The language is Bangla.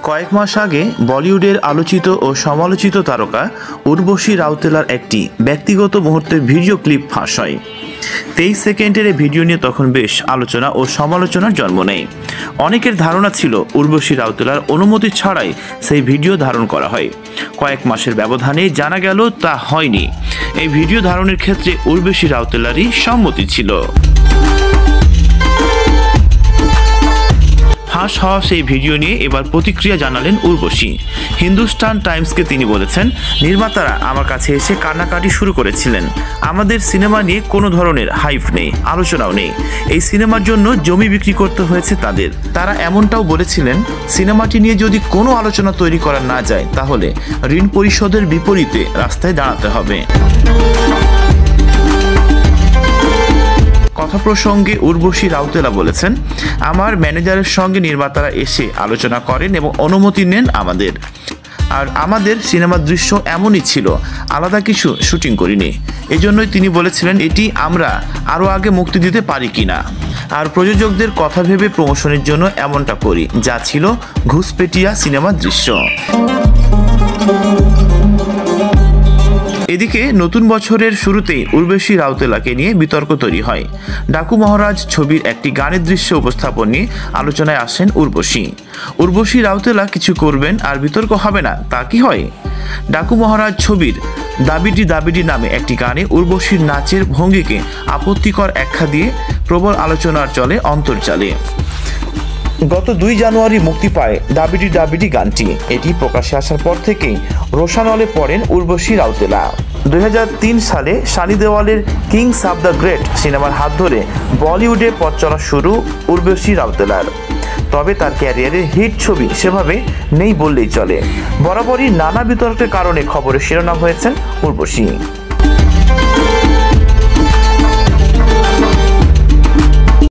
কয়েক মাস আগে বলিউডের আলোচিত ও সমালোচিত তারকা উর্বশী রাউতেলার একটি ব্যক্তিগত মুহূর্তের ভিডিও ক্লিপ ফাঁস হয়। 23 সেকেন্ডের এই ভিডিও নিয়ে তখন বেশ আলোচনা ও সমালোচনার জন্ম নেয়। অনেকের ধারণা ছিল উর্বশী রাউতেলার অনুমতি ছাড়াই সেই ভিডিও ধারণ করা হয়। কয়েক মাসের ব্যবধানে জানা গেল তা হয়নি। এই ভিডিও ধারণের ক্ষেত্রে উর্বশী রাউতেলারই সম্মতি ছিল। ফাঁস হওয়া সেই ভিডিও নিয়ে এবার প্রতিক্রিয়া জানালেন উর্বশী। হিন্দুস্তান টাইমসকে তিনি বলেছেন, নির্মাতারা আমার কাছে এসে কান্নাকাটি শুরু করেছিলেন। আমাদের সিনেমা নিয়ে কোনো ধরনের হাইপ নেই, আলোচনাও নেই। এই সিনেমার জন্য জমি বিক্রি করতে হয়েছে তাদের। তারা এমনটাও বলেছিলেন, সিনেমাটি নিয়ে যদি কোনো আলোচনা তৈরি করা না যায় তাহলে ঋণ পরিশোধের বিপরীতে রাস্তায় দাঁড়াতে হবে। কথা প্রসঙ্গে উর্বশী রাউতেলা বলেছেন, আমার ম্যানেজারের সঙ্গে নির্মাতারা এসে আলোচনা করেন এবং অনুমতি নেন আমাদের সিনেমার দৃশ্য এমনই ছিল, আলাদা কিছু শুটিং করিনি। এজন্যই তিনি বলেছিলেন এটি আমরা আরও আগে মুক্তি দিতে পারি কিনা, আর প্রযোজকদের কথা ভেবে প্রমোশনের জন্য এমনটা করি, যা ছিল ঘুষপেটিয়া সিনেমার দৃশ্য। এদিকে নতুন বছরের শুরুতেই উর্বশী রাউতেলাকে নিয়ে বিতর্ক তৈরি হয়। ডাকু মহারাজ ছবির একটি গানের দৃশ্য উপস্থাপন নিয়ে আলোচনায় আসেন উর্বশী রাউতেলা কিছু করবেন আর বিতর্ক হবে না, তা কি হয়? ডাকু মহারাজ ছবির দাবিডি দাবিডি নামে একটি গানে উর্বশীর নাচের ভঙ্গিকে আপত্তিকর আখ্যা দিয়ে প্রবল আলোচনার চলে অন্তর্জালে। গত 2 জানুয়ারি মুক্তি পায় দাবিডি দাবিডি গানটি। এটি প্রকাশ্যে আসার পর থেকেই রোশানলে পড়েন উর্বশী রাউতেলা। 2003 সালে সানি দেওয়ালের কিংস অফ দ্য গ্রেট সিনেমার হাত ধরে বলিউডে পথ চলা শুরু উর্বশী রাউতেলার। তবে তার ক্যারিয়ারের হিট ছবি সেভাবে নেই বললেই চলে। বরাবরই নানা বিতর্কের কারণে খবরের শিরোনাম হয়েছেন উর্বশী।